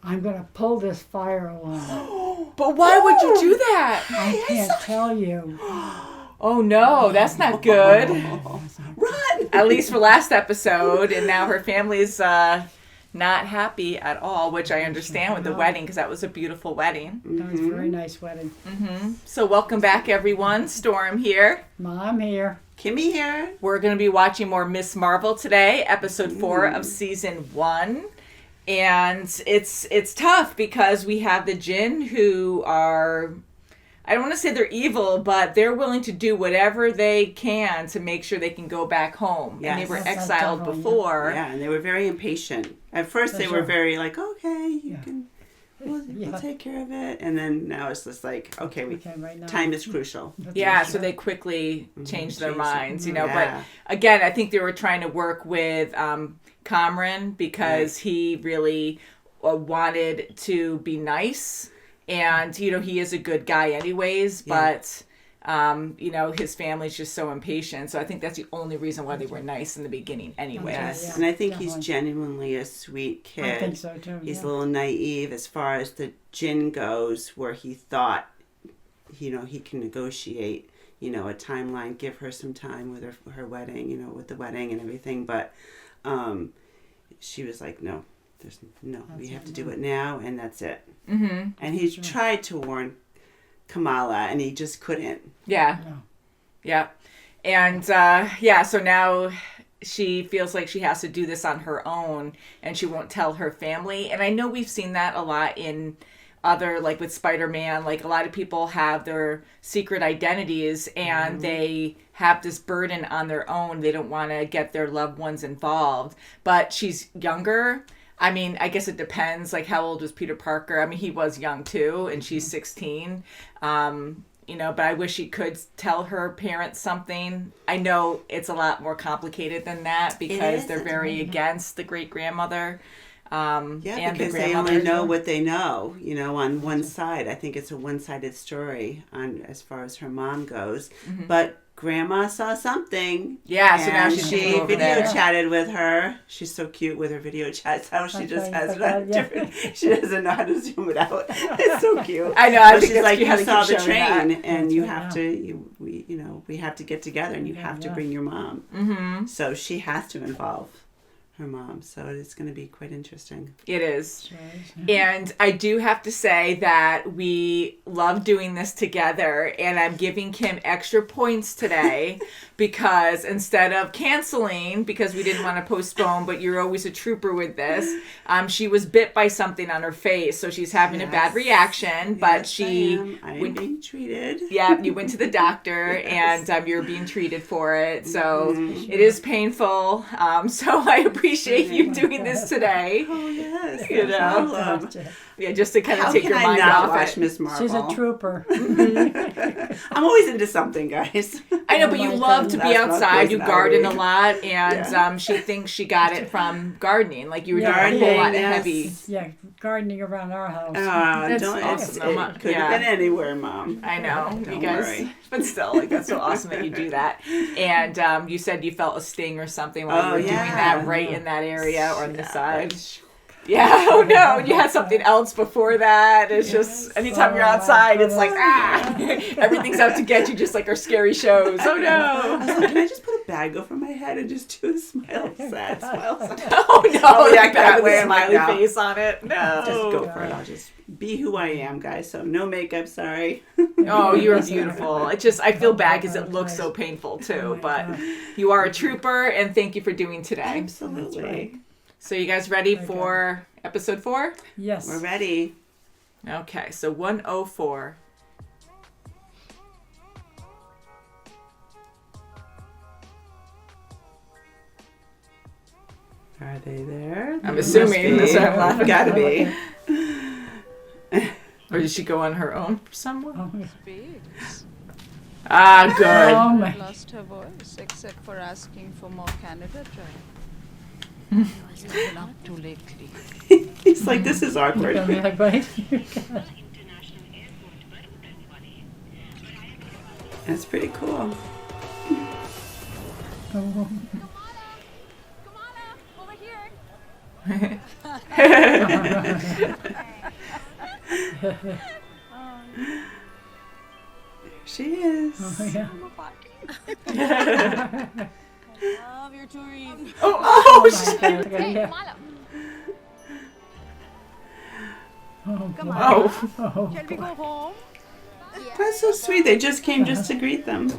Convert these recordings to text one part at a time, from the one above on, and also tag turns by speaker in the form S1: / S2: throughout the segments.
S1: I'm going to pull this fire alarm.
S2: But why would you do that?
S1: I can't tell you.
S2: Oh no, that's not good.
S3: Run!
S2: At least for last episode, and now her family's not happy at all, which I understand with the wedding, because that was a beautiful wedding.
S1: That was a very nice wedding.
S2: So welcome back, everyone. Storm here.
S1: Mom here.
S3: Kimmy here.
S2: We're going to be watching more Miss Marvel today, episode 4 of season 1. And it's tough because we have the Jinn who are, I don't want to say they're evil, but they're willing to do whatever they can to make sure they can go back home.
S3: Yes.
S2: And they were
S1: Yes,
S2: exiled
S1: definitely,
S2: before.
S3: Yeah, and they were very impatient. At first, they were very like, okay, you can, we'll take care of it. And then now it's just like, okay,
S1: right now.
S3: time is crucial.
S2: Yeah, so they quickly changed their minds, you know.
S3: Yeah.
S2: But again, I think they were trying to work with Cameron because he really wanted to be nice. And, you know, he is a good guy anyways, but, you know, his family's just so impatient. So I think that's the only reason why they were nice in the beginning anyways.
S3: Yes,
S1: Yeah,
S3: and I think
S1: definitely.
S3: he's genuinely a sweet kid.
S1: I think so too.
S3: He's a little naive as far as the Jinn goes, where he thought, you know, he can negotiate, you know, a timeline, give her some time with her wedding, you know, with the wedding and everything. But she was like, no, we have to do it now, and that's it. Mm-hmm. And he tried to warn Kamala, and he just couldn't.
S2: Yeah.
S1: No.
S2: Yeah. And, so now she feels like she has to do this on her own, and she won't tell her family. And I know we've seen that a lot in other, like with Spider-Man, like a lot of people have their secret identities, and they have this burden on their own. They don't want to get their loved ones involved. But she's younger. I mean, I guess it depends, like how old was Peter Parker? I mean, he was young too, and she's 16. You know, but I wish she could tell her parents something. I know it's a lot more complicated than that because they're very against the great-grandmother. And
S3: because
S2: the
S3: they
S2: grandmother.
S3: only know what they know, you know, on one side. I think it's a one-sided story on as far as her mom goes. But Grandma saw something.
S2: Yeah, so now
S3: and
S2: she's
S3: she
S2: over
S3: video
S2: there.
S3: chatted with her. She's so cute with her video chats. How she just has it on
S1: yeah.
S3: different. She doesn't know how to zoom it out. It's so cute.
S2: I know. I
S3: But
S2: think
S3: she's
S2: that's
S3: like,
S2: cute how
S3: you
S2: they
S3: saw
S2: keep
S3: the
S2: showing
S3: train,
S2: that.
S3: and you
S1: That's
S3: have
S1: right,
S3: to. We have to get together, and you have to
S1: Yeah.
S3: bring your mom. Mm-hmm. So she has to involve her mom. So it's going to be quite interesting.
S2: It is.
S1: Right.
S2: And I do have to say that we love doing this together, and I'm giving Kim extra points today because instead of canceling, because we didn't want to postpone, but you're always a trooper with this, she was bit by something on her face, so she's having a bad reation, but
S3: I'm being treated.
S2: Yeah, you went to the doctor, and you're being treated for it, so it is painful. So I appreciate you doing this today.
S3: Oh yes,
S2: You know,
S1: Gotcha.
S2: yeah, just to kind of
S3: How
S2: take
S3: can
S2: your
S3: I
S2: mind
S3: not
S2: off
S3: watch
S2: it.
S3: Miss Marvel?
S1: She's a trooper.
S3: I'm always into something, guys.
S2: I know, but you love to be
S3: That's my
S2: outside. You garden a
S3: personality.
S2: lot, and she thinks she got it from gardening. Like you were doing
S1: Yeah,
S2: a whole lot of
S3: yes.
S2: heavy.
S1: Yeah, gardening around our house.
S2: That's
S3: Don't.
S2: awesome.
S3: It could
S2: Yeah.
S3: have been anywhere, Mom.
S2: I know, you
S3: Don't
S2: guys,
S3: worry.
S2: but still, like that's so awesome that you do that. And you said you felt a sting or something while you were doing that right in that area or on the side. Yeah, oh no, you had something else before that. It's just, anytime you're outside, it's like, everything's out to get you, just like our scary shows. Oh
S3: I
S2: no.
S3: was like, can I just put a bag over my head and just do a smile, sad smile?
S2: Oh no,
S3: yeah,
S2: like that with
S3: way
S2: a
S3: I'm like,
S2: smiley
S3: no.
S2: face on it. No.
S3: Just go for it. I'll just be who I am, guys. So no makeup, sorry.
S2: Oh, you are beautiful. It just, I feel bad because it looks so painful too, but you are a trooper, and thank you for doing today.
S3: Absolutely.
S2: So you guys ready for episode 4?
S1: Yes.
S3: We're ready.
S2: Okay, so 104.
S3: Are they there?
S2: I'm assuming. That's why I'm laughing.
S3: Gotta be.
S2: Or did she go on her own somewhere?
S4: Speaks.
S2: Ah, good.
S1: Oh my.
S4: Lost her voice except for asking for more Canada Dry. Been up to lately.
S3: He's like, this is awkward.
S1: Like, right?
S3: That's pretty cool.
S1: Oh,
S5: Kamala, over here.
S3: She is.
S1: Oh, yeah.
S5: Love your touring.
S2: Oh,
S1: My
S2: shit.
S1: God,
S5: Hey,
S1: yeah.
S5: Kamala.
S1: Oh,
S5: Come
S1: boy.
S5: on.
S2: Oh.
S1: Oh,
S5: Shall we go home?
S3: That's so sweet. They just came just to greet them.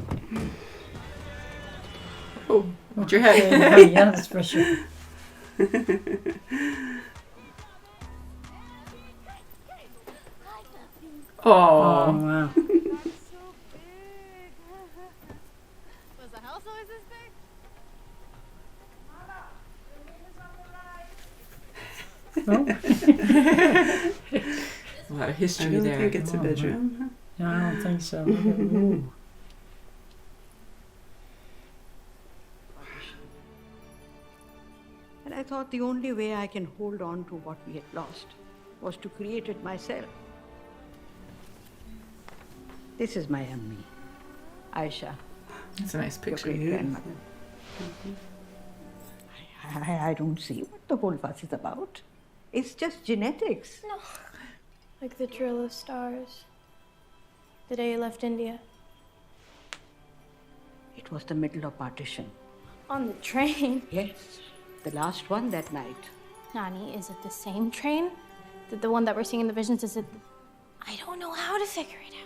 S2: Oh, watch your
S1: yeah,
S2: head.
S1: yeah, that's for sure. Oh,
S2: Oh.
S1: wow.
S5: So big. Was the house always this big?
S1: Oh,
S2: A lot of
S3: I
S2: history
S3: don't
S2: there.
S3: think it's a
S1: Oh,
S3: bedroom.
S1: no, I don't think so. Ooh.
S6: And I thought the only way I can hold on to what we had lost was to create it myself. This is my Ammi, Aisha,
S2: It's a nice
S6: your
S2: picture.
S6: great grandmother. I don't see what the whole fuss is about. It's just genetics.
S7: No. Like the drill of stars. The day you left India.
S6: It was the middle of partition.
S7: On the train.
S6: Yes, the last one that night.
S7: Nani, is it the same train? The one that we're seeing in the visions, is it... I don't know how to figure it out.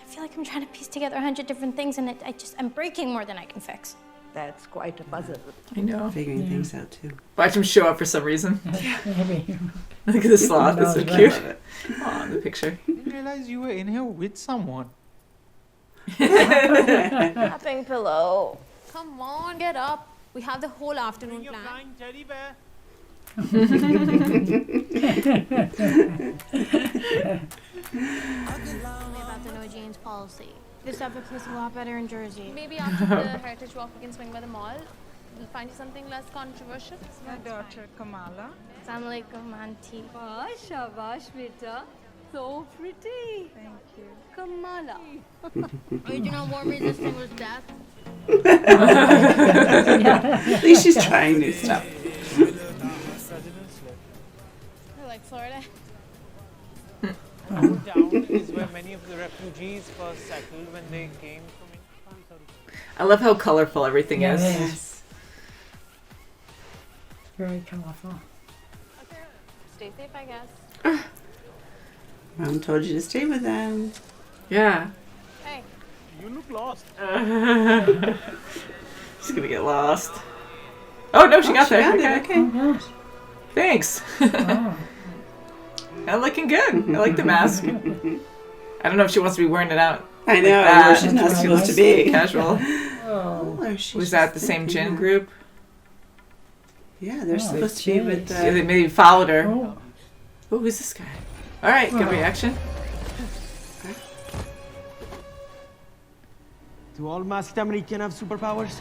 S7: I feel like I'm trying to piece together 100 different things and I'm breaking more than I can fix.
S6: That's quite a puzzle.
S2: I know.
S3: Figuring things out too.
S2: Watch him show up for some reason.
S1: Maybe.
S2: Look at the sloth. That's so
S1: That was
S2: cute.
S3: Love it.
S2: Aw, the picture.
S8: Didn't realize you were in here with someone.
S7: Tapping pillow.
S5: Come on, get up. We have the whole afternoon planned.
S8: flying teddy bear.
S7: About the no jeans policy. This epic is a lot better in Jersey.
S5: Maybe after the Heritage Walk, we can swing by the mall. We'll find you something less controversial.
S4: My daughter Kamala.
S7: Assalamualaikum, auntie.
S9: Ah, shabash beta. So pretty.
S4: Thank you.
S7: Kamala. Original warm resisting was death.
S3: At least she's trying new stuff.
S5: I like Florida.
S8: Down is where many of the refugees first settled when they came from India.
S2: I love how colorful everything
S1: Yeah,
S2: is.
S1: it is. Very colorful.
S5: Okay. Stay safe, I guess.
S3: Mom told you to stay with them.
S2: Yeah.
S5: Hey.
S8: You look lost.
S2: She's gonna get lost. Oh no, she got
S3: She
S2: there.
S3: got
S2: Okay.
S3: it, okay.
S1: Oh, gosh.
S2: Thanks.
S1: Oh.
S2: I'm looking good. I like the mask. I don't know if she wants to be wearing it out
S3: I know.
S2: that.
S3: Where she's not
S1: That's
S3: supposed to
S1: nice.
S3: be.
S2: casual.
S1: Oh.
S3: Or she's
S2: Was that
S3: just
S2: the same
S3: thinking
S2: gin
S3: that-
S2: group?
S3: Yeah, they're
S1: Oh,
S3: supposed to be with
S2: Yeah, they
S3: the.
S2: maybe followed her.
S1: Oh.
S2: Oh, who's this guy? All right, good
S1: Oh.
S2: reaction.
S10: Do all masked Americans have superpowers?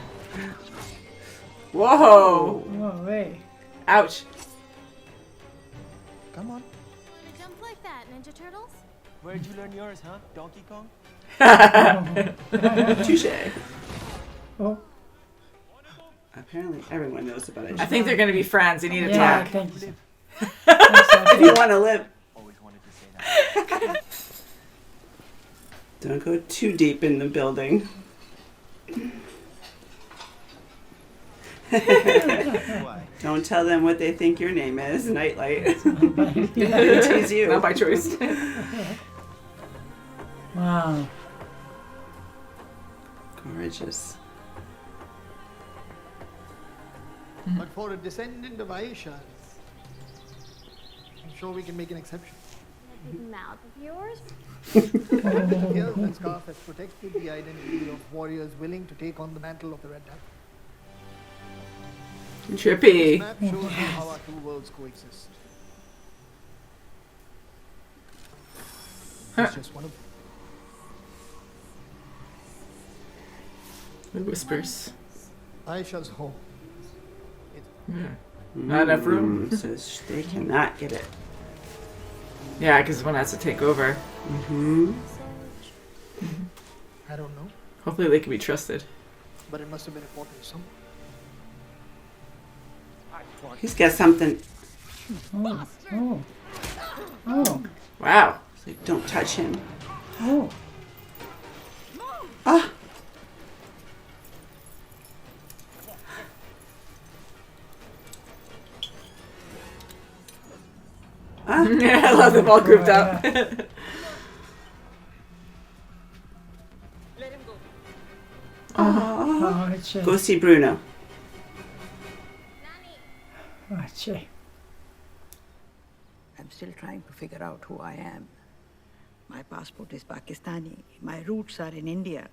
S2: Whoa!
S1: Oh, wait.
S2: Ouch.
S10: Come on.
S7: They jump like that, Ninja Turtles?
S10: Where'd you learn yours, huh? Donkey Kong?
S3: Touche.
S1: Oh.
S3: Apparently, everyone knows about it.
S2: I think they're gonna be friends. They need to
S1: Yeah, I
S2: talk.
S1: think so.
S3: If you want to live,
S10: Always wanted to say that.
S3: don't go too deep in the building.
S10: Why?
S3: Don't tell them what they think your name is. Nightlight. They tease you.
S2: Not by choice.
S1: Wow.
S3: Gorgeous.
S11: But for a descendant of Aisha's, I'm sure we can make an exception.
S7: Mouth of yours?
S11: The velvet scarf has protected the identity of warriors willing to take on the mantle of the Red Dagger. This
S2: Trippy.
S11: map shows you how our two worlds coexist. It's just one of them.
S2: It whispers.
S11: Aisha's home.
S2: Not enough room.
S3: So they cannot get it.
S2: Yeah, because one has to take over.
S3: Mm-hmm.
S11: I don't know,
S2: Hopefully they can be trusted.
S11: but it must have been important to someone.
S3: He's got something.
S1: Oh. Oh. Oh.
S2: Wow.
S3: It's like, don't touch him.
S1: Oh.
S3: Ah.
S2: I love them all grouped up.
S1: Oh, Cheng.
S3: Go see Bruno.
S1: Oh, Cheng.
S6: I'm still trying to figure out who I am. My passport is Pakistani. My roots are in India.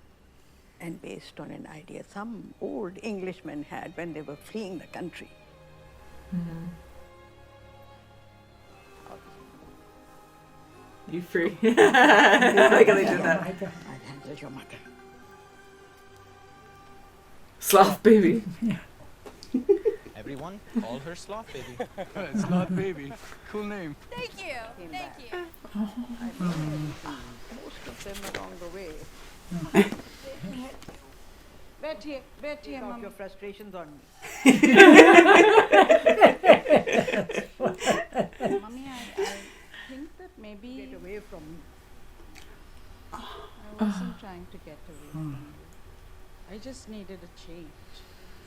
S6: And based on an idea some old Englishmen had when they were fleeing the country.
S2: You free. I like how they did that.
S6: I'll handle your mother.
S2: Sloth baby.
S10: Everyone, call her Sloth Baby.
S12: Sloth Baby. Cool name.
S5: Thank you. Thank you.
S6: Most of them along the way. Betty, take out your frustrations on me.
S4: Mummy, I think that maybe
S6: Get away from me.
S4: I wasn't trying to get away from you. I just needed a change.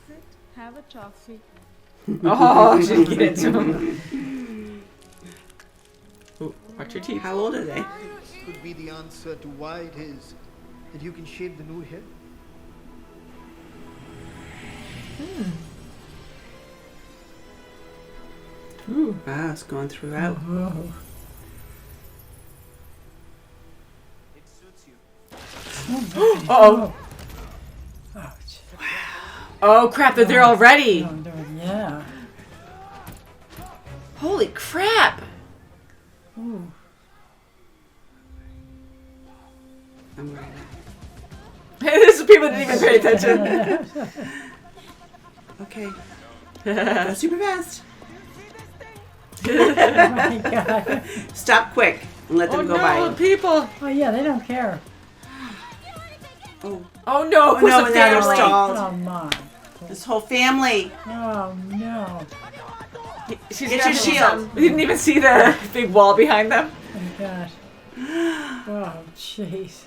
S4: Sit, have a toffee.
S2: Oh, she get into him. Ooh, watch your teeth.
S3: How old are they?
S11: This could be the answer to why it is that you can shave the Noor head.
S2: Ooh.
S3: Wow, it's going throughout.
S1: Oh.
S10: It suits you.
S2: Uh-oh.
S1: Oh,
S2: Oh, crap, they're there already.
S1: oh, yeah.
S2: Holy crap.
S1: Ooh.
S3: I'm right.
S2: This is people didn't even pay attention.
S3: Okay. Go super fast.
S1: Oh my God.
S3: Stop quick and let them go by.
S2: People.
S1: Oh yeah, they don't care.
S3: Oh,
S2: Oh, no, of course
S3: no,
S2: the
S3: now they're
S2: family.
S3: stalled.
S1: Come on.
S3: This whole family.
S1: Oh no.
S2: She's
S3: Get
S2: got
S3: your shield.
S2: We didn't even see the big wall behind them.
S1: Oh my gosh. Oh jeez.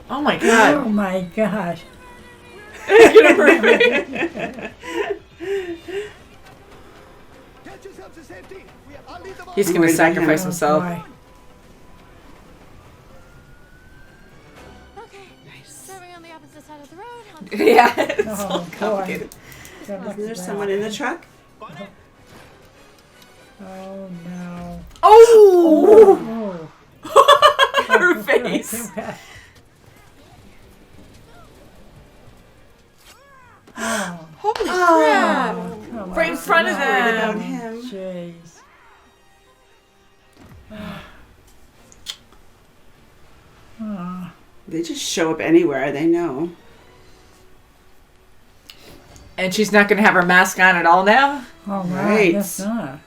S2: Oh, my
S1: Oh
S2: God.
S1: my gosh.
S11: Get yourself to safety. I'll lead them on.
S2: He's going to sacrifice himself.
S1: Why?
S5: Okay.
S3: Nice.
S5: Driving on the opposite side of the road.
S2: Yeah, it's
S1: Oh,
S2: all
S1: boy.
S2: complicated.
S1: Good luck
S3: Is there
S1: with
S3: someone
S1: that.
S3: in the truck?
S1: Oh no.
S2: Oh!
S1: Oh.
S2: Her face.
S1: Oh.
S2: Holy crap.
S1: Come
S2: Right in
S1: on.
S2: front of
S3: Worried about
S2: them.
S3: him.
S1: Jeez. Oh.
S3: They just show up anywhere. They know.
S2: And she's not going to have her mask on at all now?
S1: Oh, wow.
S3: Right.
S1: Yes, not.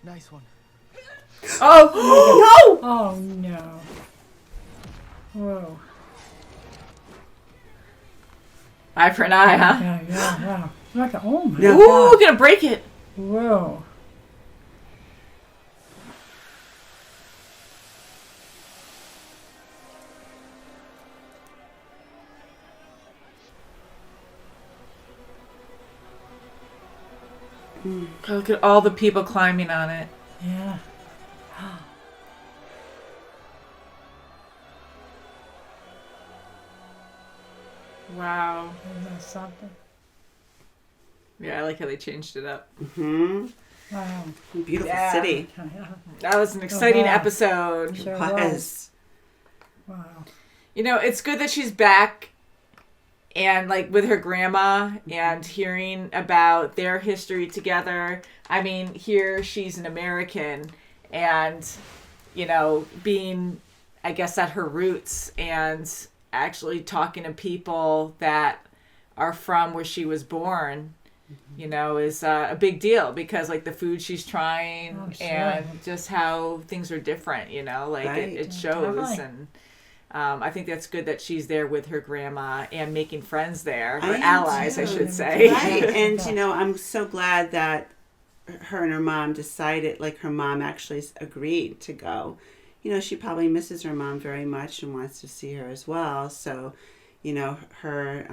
S10: Nice one.
S2: Oh! No!
S1: Oh, no. Whoa.
S2: Eye for an eye, huh?
S1: Yeah. Look at, oh my
S3: Yeah.
S2: Ooh,
S1: God.
S2: gonna break it.
S1: Whoa.
S2: Look at all the people climbing on it.
S1: Yeah.
S2: Wow.
S1: Isn't that something?
S2: Yeah, I like how they changed it up.
S3: Hmm.
S1: Wow.
S3: Beautiful
S2: Yeah.
S3: city.
S1: Yeah.
S2: That was an exciting
S1: wow.
S2: episode.
S1: Sure
S3: Was.
S1: was. Wow.
S2: You know, it's good that she's back and like with her grandma and hearing about their history together. I mean, here she's an American and, you know, being, I guess, at her roots and actually talking to people that are from where she was born, you know, is a big deal because like the food she's trying
S1: Oh, sure.
S2: and just how things are different, you know, like
S3: Right.
S2: it shows.
S1: Definitely.
S2: And I think that's good that she's there with her grandma and making friends there, or
S3: I am
S2: allies,
S3: too.
S2: I should say.
S3: Right, and I'm so glad that her and her mom decided, like her mom actually agreed to go. She probably misses her mom very much and wants to see her as well. So, her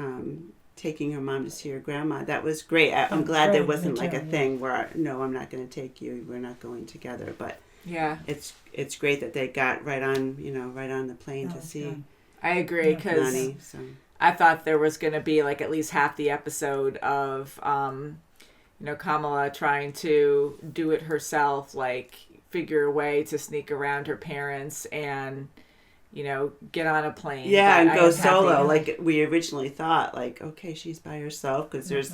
S3: taking her mom to see her grandma, that was great. I'm glad there wasn't like a thing where, no, I'm not going to take you. We're not going together. But
S2: yeah,
S3: it's great that they got right on the plane to see.
S2: Good. I agree, because
S3: so.
S2: I thought there was going to be like at least half the episode of, Kamala trying to do it herself, like figure a way to sneak around her parents and, get on a plane.
S3: Yeah, and go solo, like we originally thought. Like, okay, she's by herself because there's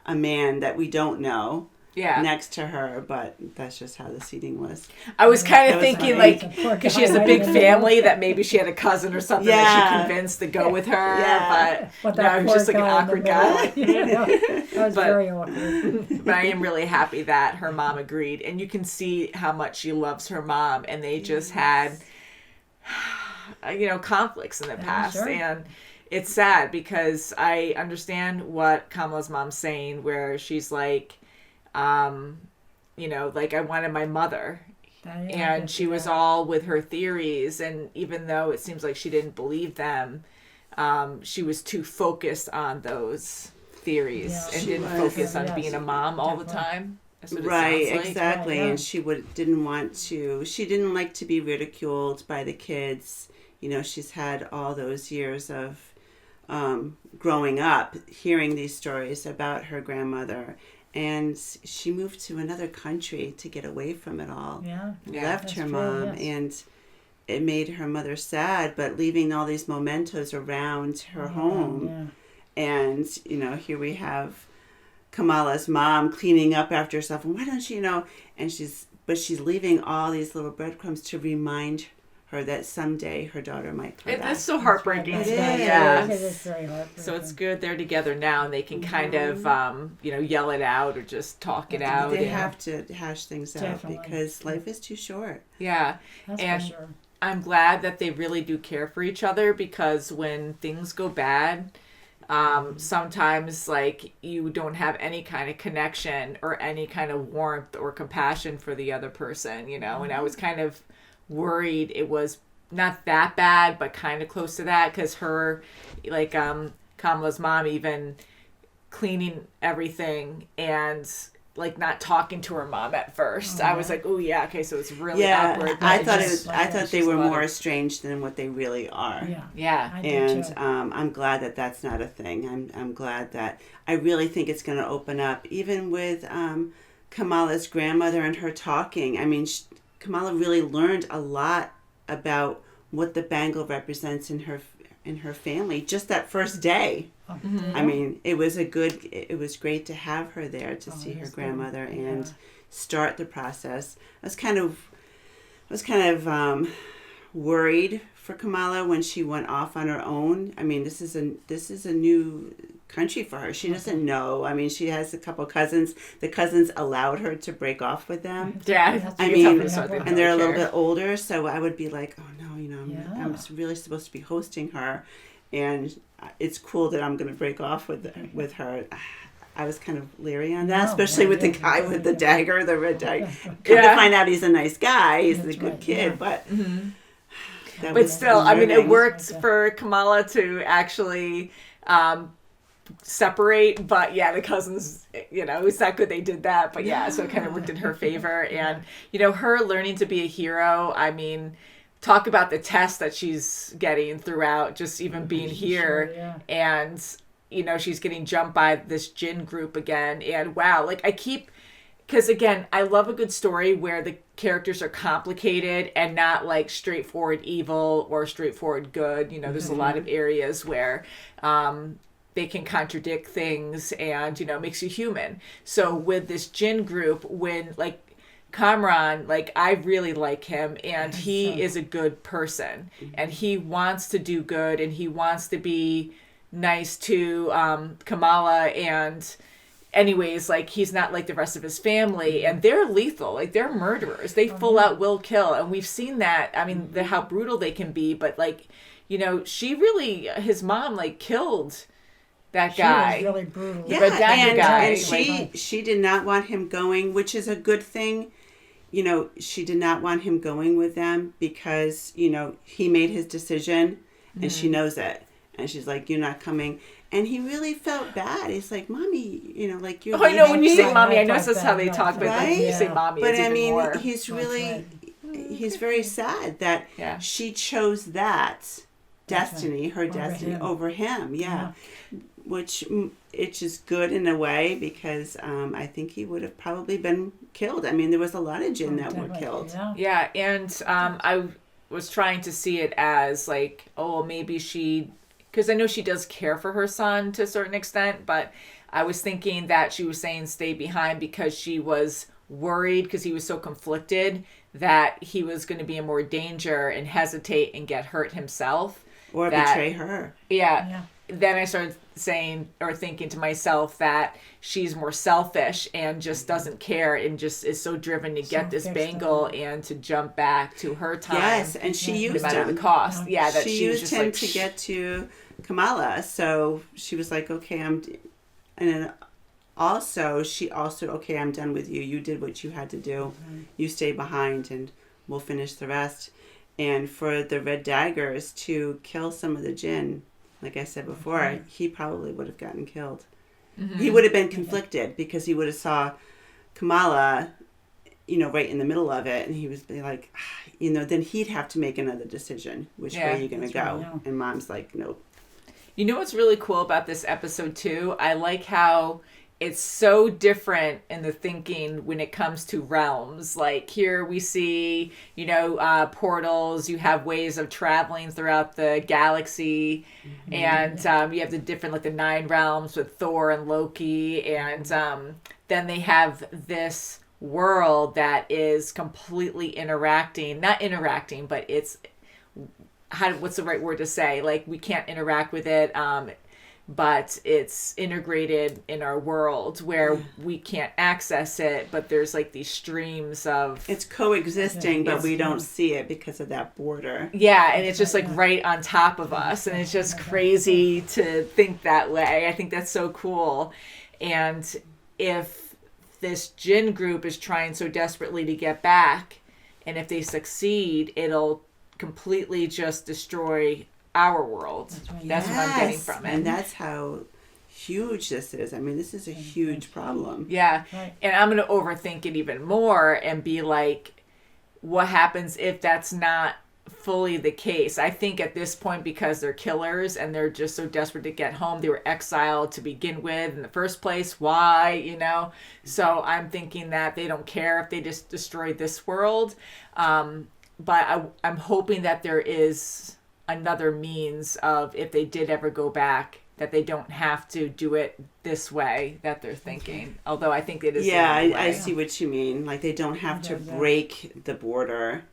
S3: a man that we don't know next to her, but that's just how the seating was.
S2: I was kind of thinking, like, because she has a big family, that maybe she had a cousin or something that she convinced to go with her. Yeah. But no, he was just like an awkward guy.
S1: That was very awkward.
S2: But I am really happy that her mom agreed. And you can see how much she loves her mom. And they just had, conflicts in the past.
S1: Sure.
S2: And it's sad because I understand what Kamala's mom's saying, where she's like, like I wanted my mother, and she was all with her theories, and even though it seems like she didn't believe them, she was too focused on those theories and didn't focus on being a mom all the time. That's what it sounds like.
S3: Exactly. And she she didn't like to be ridiculed by the kids. She's had all those years of growing up hearing these stories about her grandmother. And she moved to another country to get away from it all. Left her mom, and it made her mother sad, but leaving all these mementos around her home. And, here we have Kamala's mom cleaning up after herself. And why don't she, and she's leaving all these little breadcrumbs to remind her that someday her daughter might come back.
S2: That's so heartbreaking.
S3: It
S1: is very heartbreaking.
S2: So it's good they're together now, and they can kind of, yell it out or just talk it out.
S3: They have to hash things out because life is too short.
S2: Yeah.
S1: That's
S2: and
S1: for sure.
S2: I'm glad that they really do care for each other, because when things go bad, sometimes like you don't have any kind of connection or any kind of warmth or compassion for the other person, and I was kind of worried it was not that bad, but kind of close to that, because her, like, Kamala's mom even cleaning everything and like not talking to her mom at first. I was like, oh yeah, okay, so it's really awkward.
S3: I thought they were more estranged than what they really are.
S2: Yeah.
S1: I did too.
S3: I'm glad that that's not a thing. I'm glad that I really think it's going to open up, even with Kamala's grandmother and her talking. I mean, Kamala really learned a lot about what the bangle represents in her family just that first day. I mean, it was great to have her there to see her grandmother and start the process. I was kind of worried for Kamala when she went off on her own. I mean, this is a new country for her. She doesn't know. I mean, she has a couple cousins. The cousins allowed her to break off with them.
S2: Yeah,
S3: I mean, and they're a little bit older, so I would be like, oh no, I'm really supposed to be hosting her, and it's cool that I'm going to break off with her. I was kind of leery on that, especially with the guy with the dagger, the red dagger. Come to find out he's a nice guy. He's a good kid, but.
S2: But still, I mean, it worked for Kamala to actually separate, but the cousins, it's not good they did that, but so it kind of worked in her favor. And, her learning to be a hero, I mean, talk about the test that she's getting throughout, just even being here. And, she's getting jumped by this Jinn group again. And wow, like because again, I love a good story where the characters are complicated and not like straightforward evil or straightforward good. There's a lot of areas where they can contradict things and, makes you human. So with this Jinn group, when like Kamran, like I really like him, and he is a good person, and he wants to do good, and he wants to be nice to Kamala, and anyways, like, he's not like the rest of his family, and they're lethal. Like, they're murderers. They full out will kill, and we've seen that. I mean, how brutal they can be, but, like, you know, she really, his mom, like, killed that guy.
S1: She was really brutal.
S2: The Red Dagger guy.
S3: And she did not want him going, which is a good thing. You know, she did not want him going with them because, you know, he made his decision and she knows it. And she's like, you're not coming. And he really felt bad. He's like, Mommy, you know, like, you're
S2: I know, when you say
S3: leaving.
S2: Mommy, I know that's how they talk, but
S3: right?
S2: like, you say Mommy,
S3: but
S2: it's
S3: I
S2: even
S3: mean,
S2: more.
S3: he's really, he's very sad that she chose that destiny, her destiny, over him. Yeah. Which it's just good in a way because I think he would have probably been killed. I mean, there was a lot of jinn that were killed.
S2: Yeah, and I was trying to see it as like, oh, maybe she, because I know she does care for her son to a certain extent, but I was thinking that she was saying stay behind because she was worried because he was so conflicted that he was going to be in more danger and hesitate and get hurt himself.
S3: Or betray her.
S2: Yeah. Then I started saying or thinking to myself that she's more selfish and just doesn't care and just is so driven to get this bangle and to jump back to her time.
S3: Yes, and she used
S2: no matter
S3: him.
S2: the cost. Yeah, that
S3: she
S2: she was
S3: used
S2: just
S3: him
S2: like,
S3: to get to Kamala. So she was like, okay, and then also okay, I'm done with you. You did what you had to do. You stay behind and we'll finish the rest. And for the Red Daggers to kill some of the jinn, like I said before, he probably would have gotten killed. He would have been conflicted because he would have saw Kamala, you know, right in the middle of it, and he was like, you know, then he'd have to make another decision. Which way are you going to go? Right, and Mom's like, nope.
S2: You know what's really cool about this episode too? I like how it's so different in the thinking when it comes to realms. Like here we see, you know, portals, you have ways of traveling throughout the galaxy, and you have the different, like the 9 realms with Thor and Loki, and then they have this world that is completely not interacting, but it's, what's the right word to say? Like we can't interact with it, but it's integrated in our world where we can't access it, but there's like these streams of...
S3: It's coexisting, but we don't see it because of that border.
S2: Yeah, and it's just like right on top of us, and it's just crazy to think that way. I think that's so cool. And if this jinn group is trying so desperately to get back, and if they succeed, it'll completely just destroy our world. That's what I'm getting from it.
S3: And that's how huge this is. I mean, this is a huge problem.
S2: Yeah. And I'm going to overthink it even more and be like, what happens if that's not fully the case? I think at this point, because they're killers and they're just so desperate to get home, they were exiled to begin with in the first place. Why, you know? So I'm thinking that they don't care if they just destroy this world. But I'm hoping that there is another means of, if they did ever go back, that they don't have to do it this way that they're thinking. Although I think it is.
S3: Yeah, I see what you mean. Like they don't have to break the border,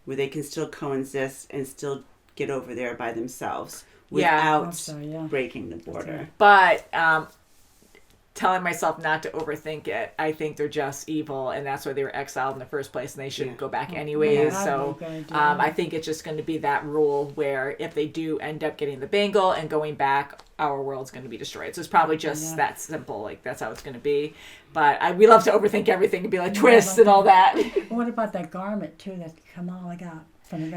S3: where they can still coexist and still get over there by themselves without breaking the border.
S2: But telling myself not to overthink it. I think they're just evil, and that's why they were exiled in the first place, and they shouldn't go back anyways. So I think it's just going to be that rule where if they do end up getting the bangle and going back, our world's going to be destroyed. So it's probably just that simple. Like that's how it's going to be. But we love to overthink everying and be like twists and all that.
S1: What about that garment too that Kamala got?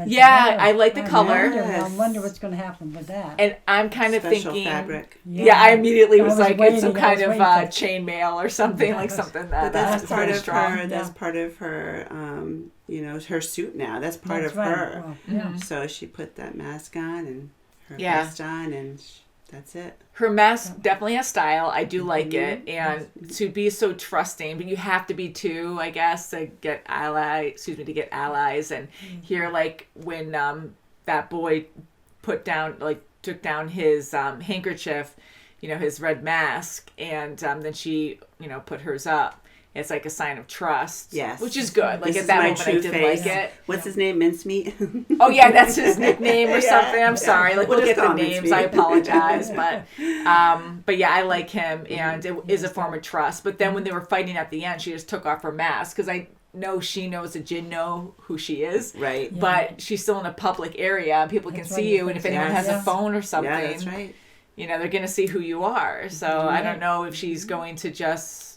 S2: Yeah, I like the color.
S1: I wonder what's going to happen with that.
S2: And I'm kind of
S3: Special
S2: thinking,
S3: fabric.
S2: Yeah, I immediately was like, it's some kind of chainmail or something, like something that.
S3: But that's part of
S2: strong.
S3: her. That's part of her. You know, her suit now. That's part of her.
S1: Well,
S3: So she put that mask on and her vest on, and that's it.
S2: Her mask definitely has style. I do like it, and to be so trusting, but you have to be too, I guess, to get allies. And here, like when that boy took down his handkerchief, you know, his red mask, and then she, you know, put hers up. It's like a sign of trust.
S3: Yes.
S2: Which is good. Like
S3: This
S2: at
S3: is
S2: that
S3: my
S2: moment I
S3: true
S2: did
S3: face.
S2: like it.
S3: What's his name? Mincemeat?
S2: Oh yeah, that's his nickname or something. I'm
S3: Yeah.
S2: sorry. Like
S3: We'll
S2: we'll
S3: just
S2: get the
S3: call him
S2: names.
S3: Mincemeat.
S2: I apologize. But yeah, I like him, and it is a form of trust. But then when they were fighting at the end, she just took off her mask because I know she knows the Jinn know who she is.
S3: Right.
S7: Yeah.
S2: But she's still in a public area and people
S7: That's
S2: can
S7: right,
S2: see you, and if anyone has a
S7: Yes.
S2: phone or something,
S3: Yeah, that's right.
S2: you know, they're going to see who you are. So I don't know if she's going to just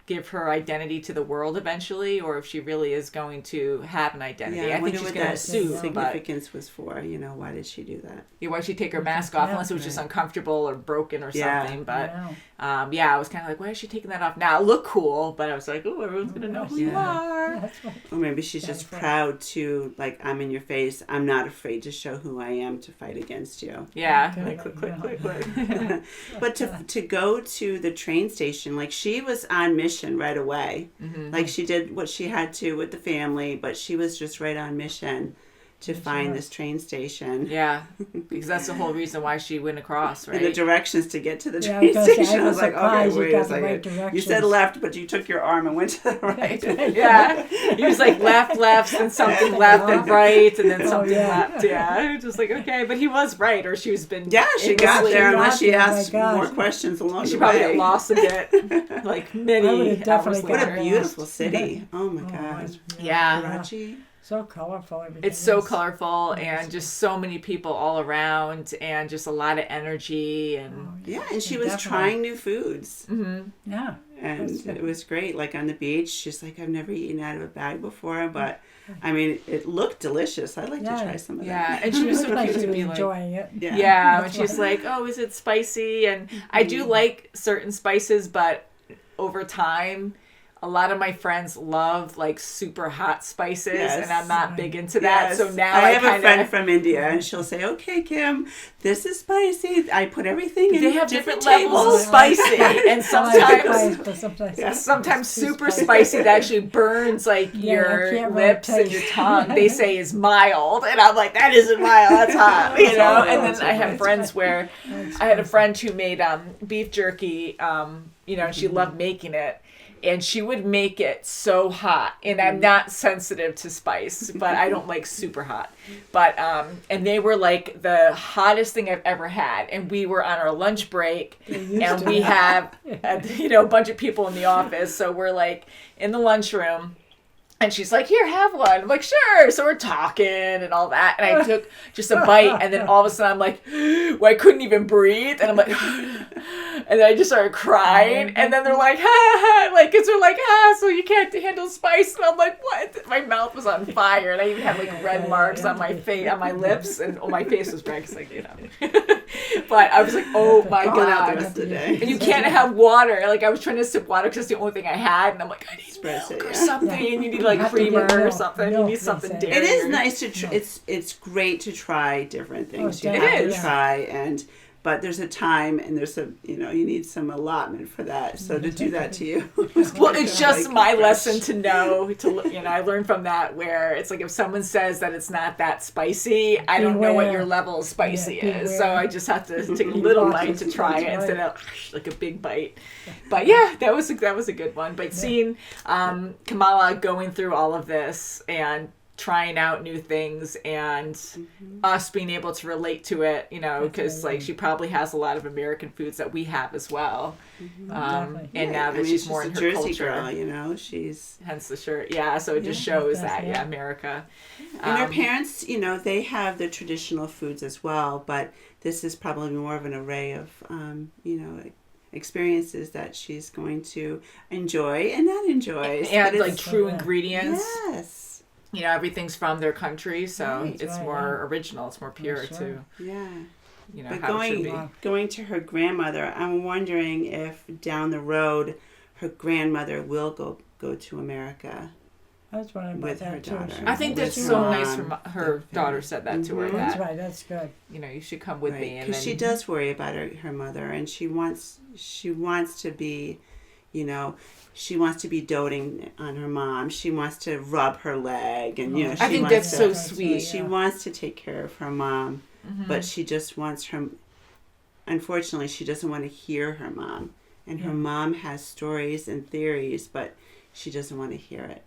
S2: give her identity to the world eventually, or if she really is going to have an identity.
S3: Yeah,
S2: I think
S3: wonder
S2: she's
S3: what
S2: going to
S3: that
S2: sue, but
S3: significance was for. You know, why did she do that?
S2: yeah, why she take her mask off unless it was just uncomfortable or broken or
S3: Yeah.
S2: something. But I was kind of like, why is she taking that off now? It looked cool, but I was like, oh, everyone's going to know who you are.
S3: Or maybe she's just proud to, like, I'm in your face. I'm not afraid to show who I am to fight against you.
S2: Yeah, like click, click, click.
S3: But to go to the train station, like, she was on mission right away. Like, she did what she had to with the family, but she was just right on mission to find this train station.
S2: Yeah, because that's the whole reason why she went across, right?
S3: And the directions to get to the
S1: Yeah,
S3: train
S1: because I
S3: station. I
S1: was
S3: was like, okay,
S1: surprised you
S3: wait
S1: got
S3: a
S1: the
S3: second.
S1: right
S3: You said
S1: directions.
S3: left, but you took your arm and went to the right.
S2: Yeah, he was like left, then something left, then right, and then something left. Yeah, I was just like, okay, but he was right, or she was been
S3: Yeah, she got
S2: aimlessly-
S3: there unless she
S1: Oh my
S3: asked
S1: gosh.
S3: more questions along
S2: She
S3: the
S2: probably
S3: way.
S2: got lost a bit, like
S1: I
S2: many
S1: would've definitely
S2: hours
S3: What
S2: later.
S3: a beautiful city. Oh my God.
S2: Yeah.
S3: Karachi.
S1: So colorful. Everything
S2: It's so
S1: is.
S2: colorful and just so many people all around and just a lot of energy and
S3: Yeah, and she was
S1: Definitely.
S3: trying new foods.
S1: Yeah.
S3: And
S1: That's good.
S3: it was great. Like on the beach, she's like, I've never eaten out of a bag before, but I mean, it looked delicious. I'd like to try some of
S2: yeah,
S3: that.
S2: and she was so
S1: Looked like
S2: cute
S1: she
S2: to
S1: was
S2: be like,
S1: enjoying it.
S2: yeah, and
S1: That's
S2: she's
S1: why.
S2: like, oh, is it spicy? And I do like certain spices, but over time, a lot of my friends love like super hot spices,
S3: Yes.
S2: and I'm not big into that.
S3: Yes.
S2: So now
S3: I have
S2: kinda,
S3: a friend from India, and she'll say, "Okay, Kim, this is spicy. I put everything in
S2: they have
S3: different
S2: different levels of
S3: tables."
S2: spicy, and
S1: sometimes
S2: sometimes super spicy that actually burns like
S1: Yeah, I
S2: your
S1: can't really
S2: lips and
S1: taste.
S2: your tongue. They say is mild, and I'm like, that isn't mild. That's hot, you know. And then I have friends where I had a friend who made beef jerky, you know, and she loved making it. And she would make it so hot, and I'm not sensitive to spice, but I don't like super hot. But and they were like the hottest thing I've ever had. And we were on our lunch break, and we have a bunch of people in the office, so we're like in the lunchroom. And she's like, here, have one. I'm like, sure. So we're talking and all that. And I took just a bite. And then all of a sudden I'm like, well, I couldn't even breathe. And I'm like, and then I just started crying. And then they're like, ha, ha. Like, kids are like, so you can't handle spice. And I'm like, what? My mouth was on fire. And I even had like red marks on my face, on my lips. And my face was red. Cause like, you know. But I was like, oh my
S3: Gone out the
S2: God.
S3: rest of the day.
S2: And you can't have water. Like, I was trying to sip water because it's the only thing I had. And I'm like, I need
S3: Espresso,
S2: milk or
S3: yeah.
S2: something. And you need like
S1: have to get
S2: creamer or
S1: milk.
S2: something.
S1: Milk,
S2: You need
S1: they
S2: something
S1: say.
S2: dairy.
S3: It is
S2: or-
S3: nice to it's great to try different things. You
S1: definitely.
S3: have to
S1: Yeah.
S3: try but there's a time and there's you need some allotment for that. So to do that to you.
S2: Well, it's just
S3: like,
S2: my
S3: fresh.
S2: lesson to know I learned from that where it's like if someone says that it's not that spicy, I don't know what
S1: Beware.
S2: your level of spicy
S1: Yeah,
S2: is.
S1: beware.
S2: So I just have to take a little bite to try it instead of like a big bite. But yeah, that was a good one. But seeing Kamala going through all of this and trying out new things and us being able to relate to it, because like she probably has a lot of American foods that we have as well. And now that she's more in
S3: a
S2: her
S3: Jersey
S2: culture,
S3: girl, she's
S2: hence the shirt. Yeah, so it just shows that America.
S3: And her parents, they have the traditional foods as well, but this is probably more of an array of, experiences that she's going to enjoy and not enjoy.
S2: And like true ingredients.
S3: Yes.
S2: Everything's from their country, so
S3: Right,
S2: it's more original, it's more pure too.
S3: Yeah. But
S2: how it should be.
S3: going to her grandmother, I'm wondering if down the road her grandmother will go to America.
S1: I was wondering about
S3: with
S1: that
S3: her
S1: too.
S3: daughter.
S2: I think that's so nice for her daughter said that to her.
S1: That's
S2: that,
S1: right. That's good.
S2: you should come with me.
S3: Because she does worry about her mother, and she wants to be, she wants to be doting on her mom. She wants to rub her leg, and she
S2: I think
S3: wants
S2: that's
S3: to,
S2: so sweet.
S3: She wants to take care of her mom, but she just wants her. Unfortunately, she doesn't want to hear her mom, and her mom has stories and theories, but she doesn't want to hear it.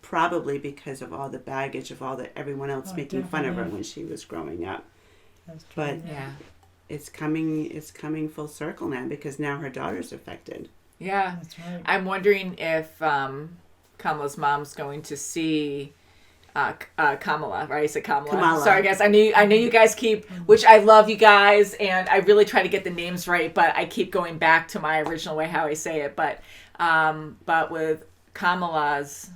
S3: Probably because of all the baggage of everyone else making fun of her when she was growing up.
S1: That's true,
S3: But it's coming full circle now because now her daughter's affected.
S2: Yeah.
S1: That's right.
S2: I'm wondering if Kamala's mom's going to see Kamala, right? I said Kamala. Sorry, guys. I know you guys keep, which I love you guys, and I really try to get the names right, but I keep going back to my original way how I say it. But with Kamala's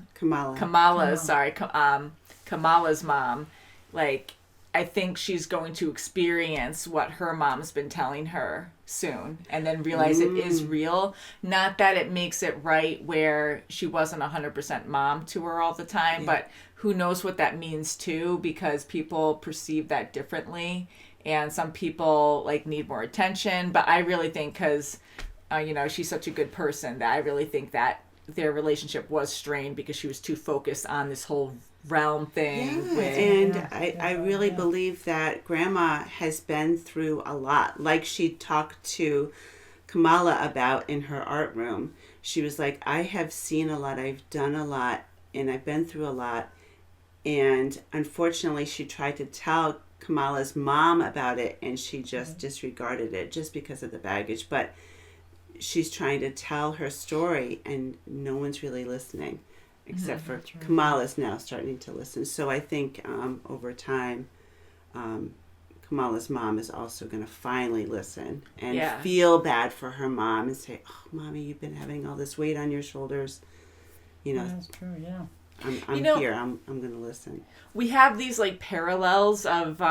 S2: mom, like, I think she's going to experience what her mom's been telling her soon and then realize it is real. Not that it makes it right where she wasn't 100% mom to her all the time, but who knows what that means too, because people perceive that differently. And some people like need more attention. But I really think because, she's such a good person that I really think that their relationship was strained because she was too focused on this whole realm thing.
S3: I really believe that Grandma has been through a lot. Like she talked to Kamala about in her art room. She was like, I have seen a lot, I've done a lot, and I've been through a lot. And unfortunately, she tried to tell Kamala's mom about it, and she just disregarded it just because of the baggage. But she's trying to tell her story, and no one's really listening. Except for Kamala's now starting to listen. So I think over time, Kamala's mom is also going to finally listen and feel bad for her mom and say, "Oh, Mommy, you've been having all this weight on your shoulders."
S1: That's true. Yeah.
S3: I'm here. I'm going to listen.
S2: We have these like parallels of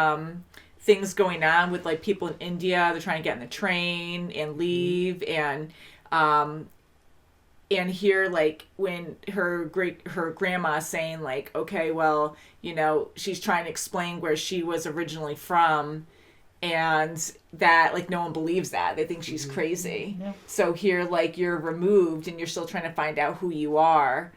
S2: things going on with like people in India. They're trying to get in the train and leave and here, like, when her grandma saying, like, okay, well, she's trying to explain where she was originally from, and that, like, no one believes that. They think she's crazy. Yeah. So here, like, you're removed, and you're still trying to find out who you are,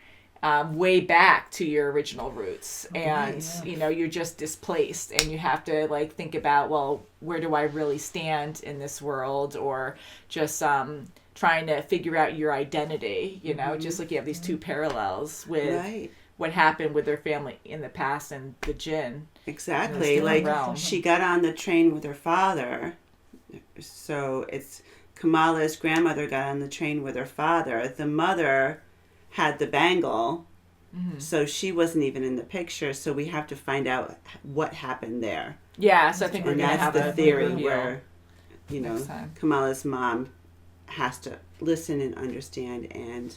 S2: way back to your original roots. And, you're just displaced, and you have to, like, think about, well, where do I really stand in this world, or just, trying to figure out your identity, just like you have these two parallels with what happened with their family in the past and the jinn.
S3: Exactly. Like she got on the train with her father. So it's Kamala's grandmother got on the train with her father. The mother had the bangle. So she wasn't even in the picture. So we have to find out what happened there.
S2: Yeah. So I think we're going to have
S3: the theory where, Kamala's mom has to listen and understand, and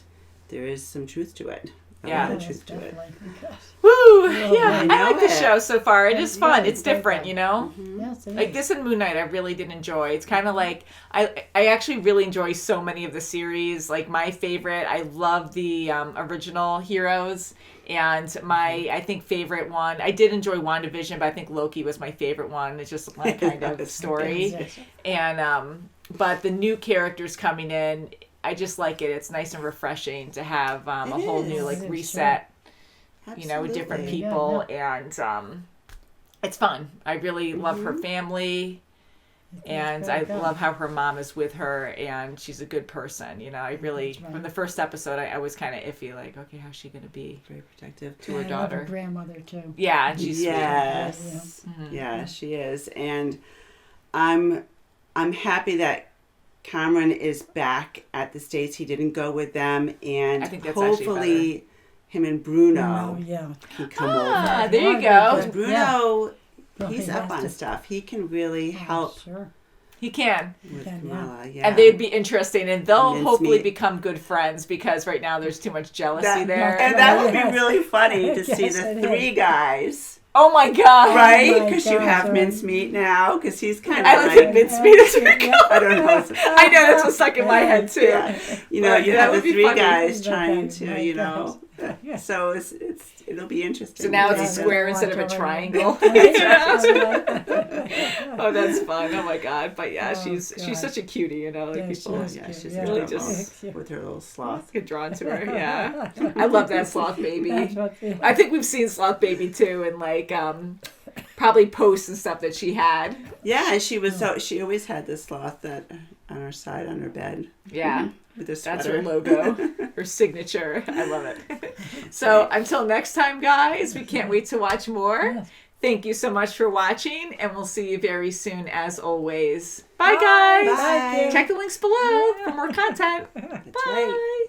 S3: there is some truth to it. A lot of truth to it.
S2: Woo! Yeah, I like the show so far. It is fun. It's different,
S1: Yes,
S2: like this and Moon Knight, I really did enjoy. It's kind of like I actually really enjoy so many of the series. Like my favorite, I love the original heroes, and my I think favorite one. I did enjoy WandaVision, but I think Loki was my favorite one. It's just my kind of story, and but the new characters coming in, I just like it. It's nice and refreshing to have a whole new like reset, with different people, and it's fun. I really love her family, and I love how her mom is with her, and she's a good person. I really from the first episode, I was kind of iffy, like, okay, how's she gonna be
S3: very protective
S2: to her daughter?
S1: I love her grandmother too.
S2: Yeah, and she's
S3: sweet. Yeah, she is, and I'm happy that Cameron is back at the States. He didn't go with them, and
S2: I think that's
S3: hopefully him and Bruno can come over.
S2: There you go.
S3: Bruno, he's up on stuff. He can really help.
S1: Sure.
S2: He can.
S3: With Kamala,
S2: and they'd be interesting, and they'll hopefully become good friends because right now there's too much jealousy there.
S3: And that would be really funny to see the three guys.
S2: Oh my God!
S3: Right? Because you have Mincemeat now. Because he's kind of.
S2: I don't think Mincemeat is very
S3: I don't know.
S2: I know that's what's stuck in my head too.
S3: Yeah. You have the three guys trying to, So it'll be interesting.
S2: So now it's a square instead of a triangle. Oh, that's fun! Oh my God! But yeah, she's such a cutie, Like people,
S3: she's really just with her little sloth.
S2: Get drawn to her. Yeah, I love that sloth baby. I think we've seen sloth baby too, and like probably posts and stuff that she had.
S3: Yeah, and she always had this sloth that on her side on her bed.
S2: Yeah.
S3: With her sweater.
S2: That's her logo. her signature. I love it. So until next time, guys, we can't wait to watch more.
S1: Yes.
S2: Thank you so much for watching, and we'll see you very soon as always. Bye, guys.
S3: Bye.
S2: Check the links below for more content.
S3: That's
S2: Bye.
S3: right.